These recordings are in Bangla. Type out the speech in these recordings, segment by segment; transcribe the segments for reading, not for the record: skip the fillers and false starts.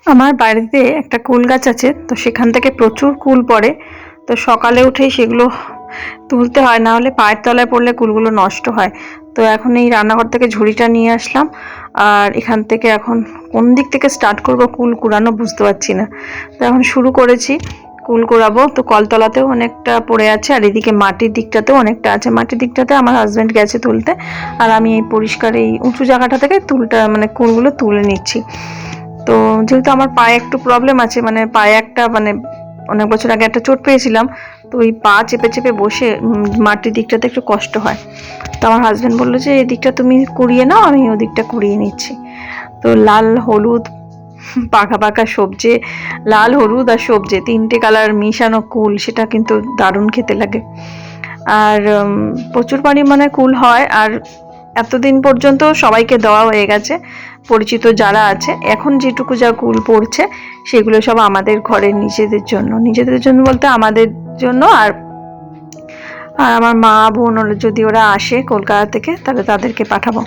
আমার বাড়িতে একটা কুল গাছ আছে, তো সেখান থেকে প্রচুর কুল পড়ে। তো সকালে উঠেই সেগুলো তুলতে হয়, না হলে পায়ের তলায় পড়লে কুলগুলো নষ্ট হয়। তো এখন এই রান্নাঘর থেকে ঝুড়িটা নিয়ে আসলাম, আর এখান থেকে এখন কোন দিক থেকে স্টার্ট করব কুল কুড়ানো বুঝতে পারছি না। তো এখন শুরু করেছি কুল কুড়াবো। তো কলতলাতেও অনেকটা পড়ে আছে, আর এদিকে মাটির দিকটাতেও অনেকটা আছে। মাটির দিকটাতে আমার হাজব্যান্ড গেছে তুলতে, আর আমি এই পরিষ্কার এই উঁচু জায়গাটা থেকে কুলগুলো তুলে নিচ্ছি। তো যেহেতু আমার পায়ে একটু প্রবলেম আছে, পায়ে একটা অনেক বছর আগে একটা চোট পেয়েছিলাম, তো ওই পা চেপে চেপে বসে মাটির দিকটাতে একটু কষ্ট হয়। তো আমার হাজব্যান্ড বললো যে এই দিকটা তুমি কুড়িয়ে নাও, আমি ওই দিকটা কুড়িয়ে নিচ্ছি। তো লাল হলুদ পাকা পাকা সবজি, লাল হলুদ আর সবজি তিনটে কালার মিশানো কুল, সেটা কিন্তু দারুণ খেতে লাগে। আর প্রচুর পরিমাণে কুল হয়, আর এতদিন পর্যন্ত সবাইকে দেওয়া হয়ে গেছে, পরিচিত যারা আছে। এখন যেটুকু যা কুল পড়ছে সেগুলো সব আমাদের ঘরের নিজেদের জন্য বলতে আমাদের জন্য, আর আমার মা বোন যদি ওরা আসে কলকাতা থেকে তাহলে তাদেরকে পাঠাবো।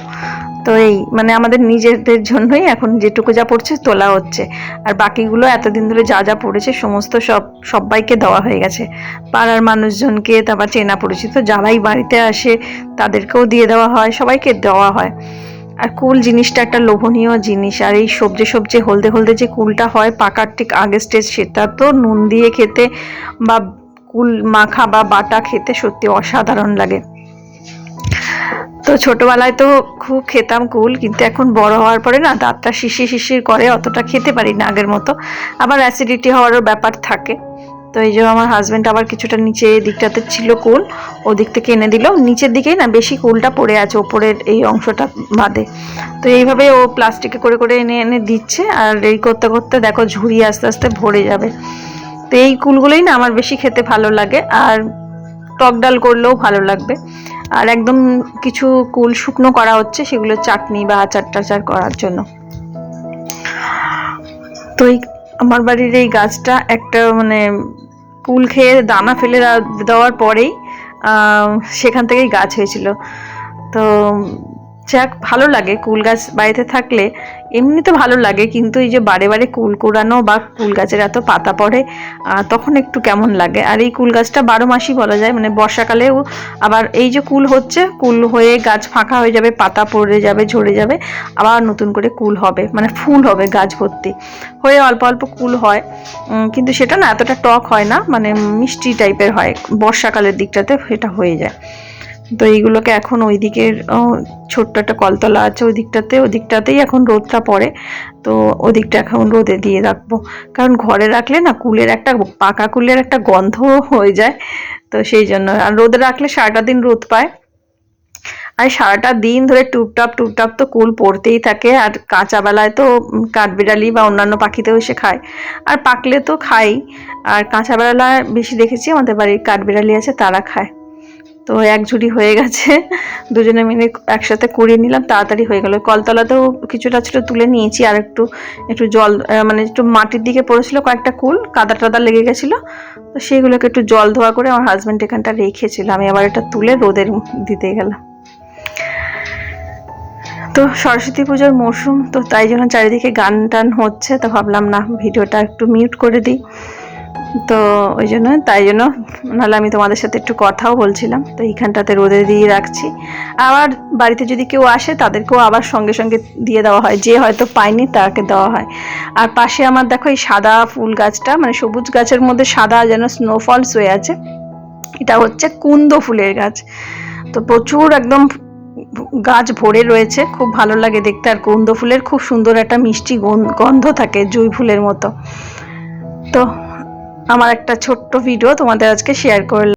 তো এই আমাদের নিজেদের জন্যই এখন যেটুকু যা পড়ছে তোলা হচ্ছে, আর বাকিগুলো এতদিন ধরে যা যা পড়েছে সমস্ত সবাইকে দেওয়া হয়ে গেছে। পাড়ার মানুষজনকে, তারপর চেনা পরিচিত যারাই বাড়িতে আসে তাদেরকেও দিয়ে দেওয়া হয়, সবাইকে দেওয়া হয়। আর কুল জিনিসটা একটা লোভনীয় জিনিস, আর এই সবজি হলদে হলদে যে কুলটা হয় পাকার ঠিক আগের স্টেজ, সেটা তো নুন দিয়ে খেতে বা কুল মাখা বা বাটা খেতে সত্যি অসাধারণ লাগে। তো ছোটবেলায় তো খুব খেতাম কুল, কিন্তু এখন বড় হওয়ার পরে না দাঁতটা শিশির করে, অতটা খেতে পারি না আগের মতো। আবার অ্যাসিডিটি হওয়ারও ব্যাপার থাকে। তো এই যে আমার হাজব্যান্ড আবার কিছুটা নিচে দিকটাতে ছিল কুল, ওদিক থেকে এনে দিল। নিচের দিকেই না বেশি কুলটা পড়ে আছে, ওপরের এই অংশটা বাদে। তো এইভাবে ও প্লাস্টিকে করে করে এনে এনে দিচ্ছে, আর এই করতে করতে দেখো ঝুড়ি আস্তে আস্তে ভরে যাবে। তো এই কুলগুলোই না আমার বেশি খেতে ভালো লাগে, আর টক ডাল করলেও ভালো লাগবে। আর একদম কিছু কুল শুকনো করা হচ্ছে, সেগুলো চাটনি বা আচার টাচার করার জন্য। তো আমার বাড়ির এই গাছটা একটা কুল খেয়ে দানা ফেলে দেওয়ার পরেই সেখান থেকেই গাছ হয়েছিল। তো যাক, ভালো লাগে কুল গাছ বাড়িতে থাকলে, এমনিতে ভালো লাগে, কিন্তু এই যে বারে বারে কুল কুড়ানো বা কুল গাছের এত পাতা পড়ে তখন একটু কেমন লাগে। আর এই কুল গাছটা 12 মাসই বলা যায়, বর্ষাকালেও আবার এই যে কুল হচ্ছে, কুল হয়ে গাছ ফাঁকা হয়ে যাবে, পাতা পড়ে যাবে, ঝরে যাবে, আবার নতুন করে কুল হবে, ফুল হবে গাছ ভর্তি হয়ে, অল্প অল্প কুল হয়, কিন্তু সেটা না এতটা টক হয় না, মিষ্টি টাইপের হয় বর্ষাকালের দিকটাতে, সেটা হয়ে যায়। তো এইগুলোকে এখন ওই দিকের ছোট্ট একটা কলতলা আছে, ওদিকটাতেই এখন রোদটা পড়ে, তো ওদিকটা এখন রোদে দিয়ে রাখবো। কারণ ঘরে রাখলে না পাকা কুলের একটা গন্ধ হয়ে যায়, তো সেই জন্য। আর রোদে রাখলে সারাটা দিন রোদ পায়, আর সারাটা দিন ধরে টুপটাপ তো কুল পড়তেই থাকে। আর কাঁচা বেলায় তো কাঠবিড়ালি বা অন্যান্য পাখিতেও এসে খায়, আর পাকলে তো খাই। আর কাঁচা বেলায় বেশি দেখেছি আমাদের বাড়ির কাঠবিড়ালি আছে, তারা খায়। তো এক ঝুড়ি হয়ে গেছে, দুজনে মিলে একসাথে কুড়িয়ে নিলাম, তাড়াতাড়ি হয়ে গেল। কলতলাতেও কিছুটা ছোট তুলে নিয়েছি, আর একটু জল একটু মাটির দিকে পড়েছিল কয়েকটা কুল, কাদা টাদা লেগে গেছিলো, তো সেগুলোকে একটু জল ধোয়া করে আমার হাজব্যান্ড এখানটা রেখেছিল, আমি আবার এটা তুলে রোদের দিতে গেলাম। তো সরস্বতী পুজোর মরশুম, তো তাই জন্য চারিদিকে গান টান হচ্ছে, তো ভাবলাম না ভিডিওটা একটু মিউট করে দিই। তো তাই জন্য নাহলে আমি তোমাদের সাথে একটু কথাও বলছিলাম। তো এইখানটাতে রোদে দিয়ে রাখছি, আবার বাড়িতে যদি কেউ আসে তাদেরকেও আবার সঙ্গে সঙ্গে দিয়ে দেওয়া হয়, যে হয়তো পায়নি তাকে দেওয়া হয়। আর পাশে আমার দেখো এই সাদা ফুল গাছটা, সবুজ গাছের মধ্যে সাদা যেন স্নোফলস হয়ে আছে, এটা হচ্ছে কুন্দ ফুলের গাছ। তো প্রচুর একদম গাছ ভরে রয়েছে, খুব ভালো লাগে দেখতে। আর কুন্দ ফুলের খুব সুন্দর একটা মিষ্টি গন্ধ থাকে, জুঁই ফুলের মতো। তো আমার একটা ছোট্ট ভিডিও তোমাদের আজকে শেয়ার করলাম।